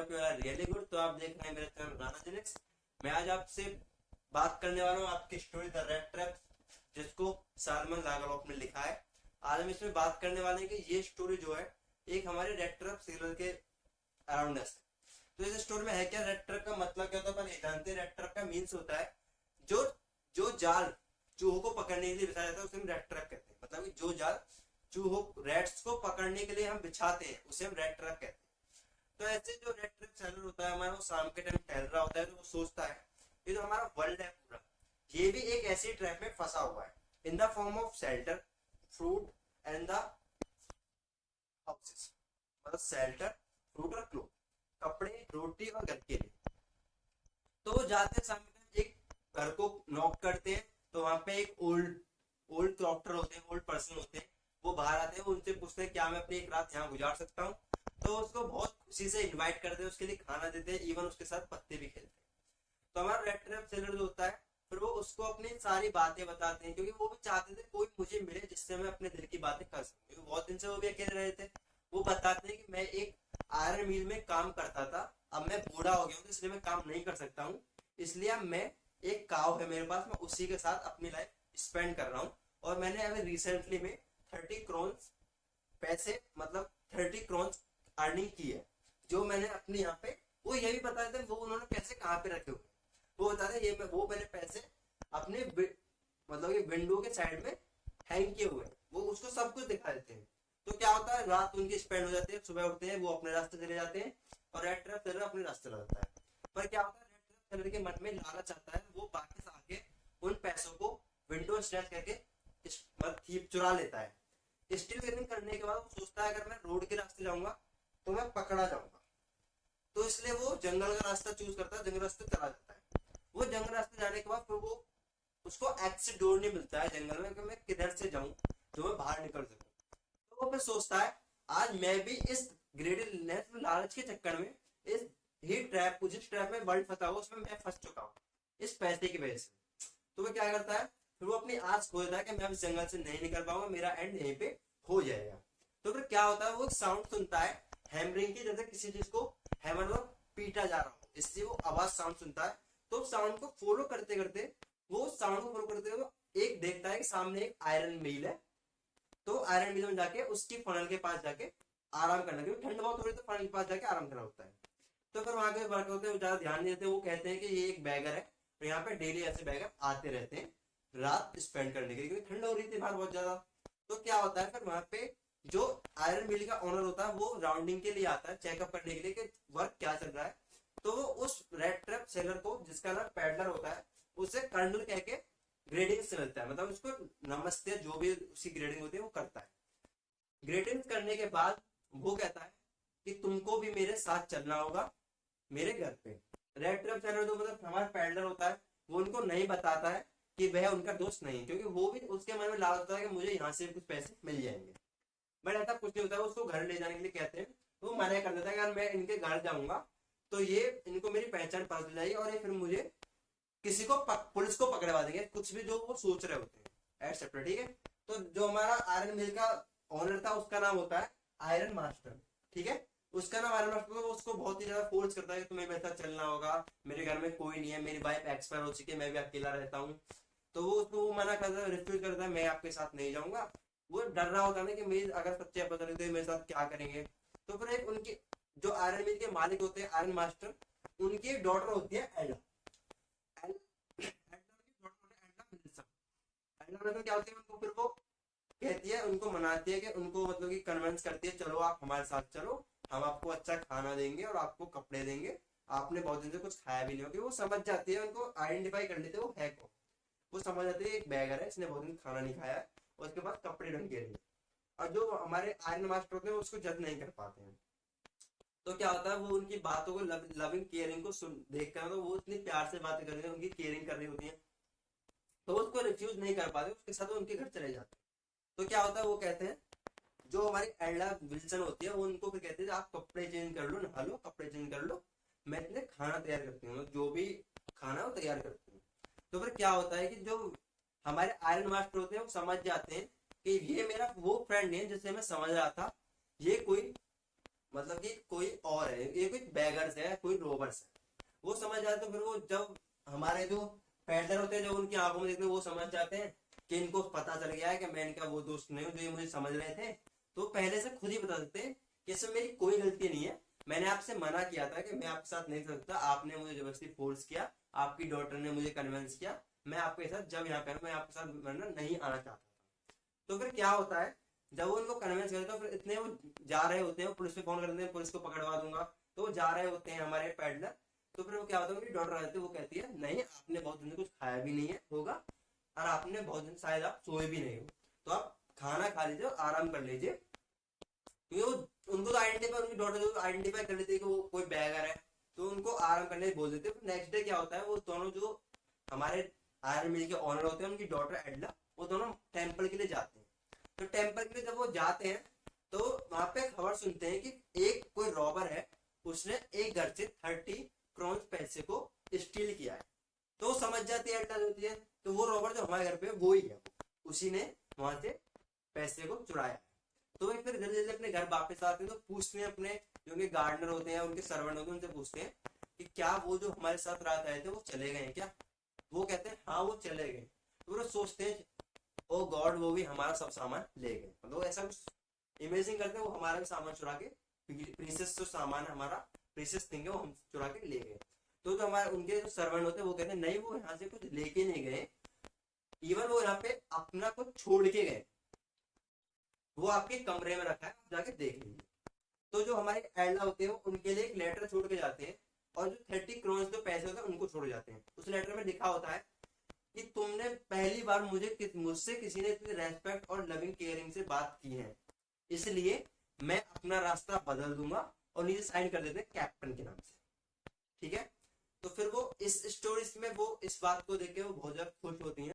Hope you are really good. तो आप देख रहे हैं मेरा चैनल राणा जेनिक्स। मैं आज आपसे बात करने वाला हूँ आपकी स्टोरी द रेड ट्रैप, जिसको सालमन लागरॉफ ने लिखा है। आज हम इसमें बात करने वाले हैं कि ये स्टोरी जो है एक हमारे रेड ट्रैप सीरियल के अराउंड है। तो इस स्टोरी में है क्या, रेड ट्रैप का मतलब क्या होता है पहले जानते हैं। रेड ट्रैप का मीन्स होता है जो जो जाल चूहों को पकड़ने के लिए बिछाया जाता है उसे हम रेड ट्रैप कहते हैं। मतलब कि जो जाल चूहों रैट्स को पकड़ने के लिए हम बिछाते हैं उसे हम रेड ट्रैप कहते हैं। तो ऐसे जो रेड ट्रैप सेलर होता है हमारा, वो शाम के टाइम टहल रहा होता है तो वो सोचता है ये जो हमारा वर्ल्ड है पूरा, ये भी एक ऐसी ट्रैप में फंसा हुआ है in the form of shelter, fruit and the houses. मतलब शेल्टर, फ्रूट और क्लोथ, कपड़े, रोटी और घर के लिए। तो वो जाते हैं शाम के टाइम, एक घर को नॉक करते हैं तो वहां पे एक ओल्ड ओल्ड डॉक्टर होते हैं, ओल्ड पर्सन होते हैं। वो बाहर आते हैं, वो उनसे पूछते हैं क्या मैं अपनी एक रात यहाँ गुजार सकता हूँ। तो उसको बहुत खुशी से इनवाइट करते हैं, उसके लिए खाना देते हैं, इवन उसके साथ पत्ते भी खेलते हैं। तो हमारा रेड ट्रैप सेलर जो होता है फिर वो उसको अपनी सारी बातें बताते हैं, क्योंकि वो भी चाहते थे कोई मुझे मिले जिससे मैं अपने दिल की बातें कर सकूं, क्योंकि बहुत दिन से वो भी अकेले रहे थे। वो बताते हैं कि मैं एक आयरन मिल में काम करता था, अब मैं बूढ़ा हो गया हूँ तो इसलिए मैं काम नहीं कर सकता हूँ, इसलिए अब मैं एक काव है मेरे पास, मैं उसी के साथ अपनी लाइफ स्पेंड कर रहा हूँ। और मैंने अभी रिसेंटली में 30 क्रोन्स पैसे, मतलब 30 क्रोन्स अर्निंग की है, जो मैंने अपने यहाँ पे, वो ये भी बता देते वो उन्होंने पैसे कहाँ पे रखे हुए। वो बता रहे ये वो मैंने पैसे अपने मतलब ये विंडो के साइड में हैंग किए हुए, वो उसको सब कुछ दिखा देते हैं। तो क्या होता है, रात उनकी स्पेंड हो जाती है, सुबह उठते हैं, वो अपने रास्ते चले जाते हैं और रेड ट्रैप सेलर अपने रास्ते चला जाता है। पर क्या होता है, रेड ट्रैप सेलर के मन में लालच आता है, वो वापस आके उन पैसों को विंडो स्नैच करके मतलब थीप चुरा लेता है। स्टील गेमिंग करने के बाद वो सोचता है अगर मैं रोड के रास्ते जाऊंगा तो मैं पकड़ा जाऊंगा, तो इसलिए वो जंगल का रास्ता चूज करता है, जंगल रास्ते चला जाता है। वो जंगल रास्ते जाने के बाद फिर वो उसको एग्जिट डोर नहीं मिलता है जंगल में कि मैं किधर से जाऊं जो मैं बाहर निकल सकूं। तो वो फिर सोचता है आज मैं भी इस ग्रेडेडनेस में, लालच के चक्कर में, इस ही ट्रैप, जिस ट्रैप में वर्ल्ड फंसा हुआ उसमें मैं फंस चुका हूँ इस पैसे की वजह से। तो वो क्या करता है, फिर वो अपनी आस खो देता है कि मैं इस जंगल से नहीं निकल पाऊंगा, मेरा एंड यहीं पे हो जाएगा। तो फिर क्या होता है, वो एक साउंड सुनता है हैमरिंग की, जैसे किसी चीज को हैमर मतलब पीटा जा रहा हो, इससे वो आवाज साउंड सुनता है। तो साउंड को फॉलो करते करते, वो साउंड को फॉलो करते हुए एक देखता है कि सामने एक आयरन मिल है। तो आयरन मिल में जाके उसकी फनल के पास जाके आराम करना, क्योंकि ठंड बहुत हो रही है तो फनल के पास जाके आराम करना होता है। तो फिर वहां के वर्क होते हैं, ज्यादा ध्यान नहीं देते, वो कहते हैं कि ये एक बैगर है और यहाँ पे डेली ऐसे बैगर आते रहते हैं रात स्पेंड करने के लिए, क्योंकि ठंड हो रही थी बाहर बहुत ज्यादा। तो क्या होता है, फिर वहां पे जो आयरन मिल का ओनर होता है वो राउंडिंग के लिए आता है, चेकअप करने के लिए कि वर्क क्या चल रहा है। तो वो उस रेड ट्रैप सेलर को, जिसका नाम पैडलर होता है, उसे कर्नल कह के ग्रेडिंग से मिलता है, मतलब उसको नमस्ते जो भी उसकी ग्रेडिंग होती है वो करता है। ग्रेडिंग करने के बाद वो कहता है कि तुमको भी मेरे साथ चलना होगा मेरे घर पे। रेड ट्रैप सेलर जो मतलब हमारा पैडलर होता है, वो उनको नहीं बताता है कि वह उनका दोस्त नहीं, क्योंकि वो भी उसके मन में लालच होता है कि मुझे यहाँ से कुछ पैसे मिल जाएंगे। बट ऐसा कुछ नहीं होता है, उसको घर ले जाने के लिए कहते हैं तो वो मना कर देता है कि अगर मैं इनके घर जाऊंगा तो ये इनको मेरी पहचान पता चल जाएगी और ये फिर मुझे किसी को पुलिस को पकड़वा देंगे, कुछ भी जो वो सोच रहे होते हैं एटसेट्रा। ठीक है। तो जो हमारा आयरन मिल का ऑनर था उसका नाम होता है आयरन मास्टर। ठीक है। उसका नाम आयरन मास्टर, तो उसको बहुत ही ज्यादा फोर्स करता है कि तुम्हें मेरे साथ चलना होगा, मेरे घर में कोई नहीं है, मेरी वाइफ एक्सपायर हो चुकी है, मैं भी अकेला रहता हूँ। तो वो उसको वो मना करता है, रिफ्यूज करता है, मैं आपके साथ नहीं जाऊंगा। वो डर रहा होता है ना कि मेरी अगर सच्चे पता नहीं तो मेरे साथ क्या करेंगे। तो फिर एक उनकी जो आयरन मिल के मालिक होते हैं आयरन मास्टर, उनकी डॉटर होती है एल्डा। क्या होती है, उनको फिर वो कहती है, उनको मनाती है कि उनको मतलब कि कन्विंस करती है चलो आप हमारे साथ चलो, हम आपको अच्छा खाना देंगे और आपको कपड़े देंगे, आपने बहुत दिन से कुछ खाया भी नहीं होगा। वो समझ जाती है, उनको आइडेंटिफाई कर लेते हैं वो है कौन। वो समझ जाती है एक बैगर है, इसने बहुत दिन खाना नहीं खाया है और उसके पास कपड़े ढंग के नहीं। और जो हमारे आयरन मास्टर होते हैं वो उसको जज नहीं कर पाते हैं। तो क्या होता है, वो उनकी बातों को लविंग केयरिंग को सुन देख कर, तो वो इतनी प्यार से बातें कर रही है, उनकी केयरिंग कर रही होती है, तो वो उसको रिफ्यूज नहीं कर पाते, उसके साथ वो उनके घर चले जाते हैं। तो क्या होता है, वो कहते हैं, जो हमारी एल्डा विल्सन होती है वो उनको फिर कहती है आप कपड़े चेंज कर लो, नहा लो, कपड़े चेंज कर लो, मैं इतने खाना तैयार करती हूँ, जो भी खाना वो तैयार करती हूँ। तो फिर क्या होता है कि जो हमारे आयरन मास्टर होते हैं वो समझ जाते हैं कि ये मेरा वो फ्रेंड नहीं है जिससे मैं समझ रहा था, ये कोई मतलब कि कोई और है, ये कोई बैगर्स है, कोई रोबर्स है, वो समझ जाते। तो फिर वो जब हमारे जो पैडलर होते हैं, जब उनकी आंखों में देखते हैं, वो समझ जाते हैं कि इनको पता चल गया है कि मैं इनका वो दोस्त नहीं हूँ जो ये मुझे समझ रहे थे। तो पहले से खुद ही बता सकते हैं कि इसमें मेरी कोई गलती नहीं है, मैंने आपसे मना किया था कि मैं आपके साथ नहीं कर सकता, आपने मुझे जबरदस्ती फोर्स किया, आपकी डॉटर ने मुझे कन्विंस किया, मैं आपके साथ जब यहाँ पे मैं आपके साथ वरना नहीं आना चाहता था। तो फिर क्या होता है, जब वो उनको कन्विंस करते हैं, फिर इतने वो जा रहे होते हैं, वो पुलिस पे फोन करते हैं, पुलिस को पकड़वा दूंगा, तो वो जा रहे होते हैं हमारे पैडलर। तो फिर वो क्या होता है, उनकी डॉटर आ जाती है, वो कहती है नहीं आपने बहुत दिन से कुछ खाया भी नहीं है होगा, और आपने बहुत दिन शायद आप सोए भी नहीं हो, तो आप खाना खा लीजिए और आराम कर लीजिए। क्योंकि वो उनको तो आइडेंटिफाई, उनकी डॉटर जो आइडेंटिफाई कर लेती है कि वो कोई बैगर है, तो उनको आराम करने बोल देते हैं। नेक्स्ट डे क्या होता है, वो दोनों जो हमारे आयरन मिल के ऑनर होते हैं, उनकी डॉटर एडला, वो दोनों टेम्पल के लिए जाते हैं। तो टेम्पल के लिए जब वो जाते हैं, तो वहां पे खबर सुनते हैं कि एक कोई रॉबर है, उसने एक घर से 30 पैसे को स्टील किया है। तो वो समझ जाती है एडला होती है, तो वो रॉबर जो हमारे घर पे वो ही है, उसी ने वहां से पैसे को चुराया है। तो वे फिर जल्दी जल्दी अपने घर वापस आते हैं, तो पूछते हैं अपने जो उनके गार्डनर होते हैं, उनके सर्वेंट होते हैं, उनसे पूछते हैं कि क्या वो जो हमारे साथ रात आए थे वो चले गए हैं क्या। वो कहते हैं हाँ वो चले गए। तो वो सोचते हैं ओ गॉड वो भी हमारा सब सामान ले गए, मतलब ऐसा कुछ इमेजिन करते हैं वो हमारा भी सामान चुरा के, प्रीसियस जो सामान है हमारा, प्रीसियस थिंग है, वो हम चुरा के ले गए। तो जो हमारे उनके जो सर्वेंट होते हैं वो कहते हैं नहीं वो यहाँ से कुछ लेके नहीं गए, इवन वो यहाँ पे अपना कुछ छोड़ के गए, वो आपके कमरे में रखा है, आप जाके देख लीजिए। तो जो हमारे एल्डा होते हैं वो उनके लिए एक लेटर छोड़ के जाते हैं, और जो 30 करोड़ जो पैसे होते हैं उनको छोड़ जाते हैं। उस लेटर में लिखा होता है कि तुमने पहली बार मुझसे किसी ने इतनी रेस्पेक्ट और लविंग केयरिंग से बात की है, इसलिए मैं अपना रास्ता बदल दूंगा, और नीचे साइन कर देते हैं कैप्टन के नाम से। ठीक है, तो फिर वो इस स्टोरी में वो इस बात को देख के वो बहुत ज्यादा खुश होती है।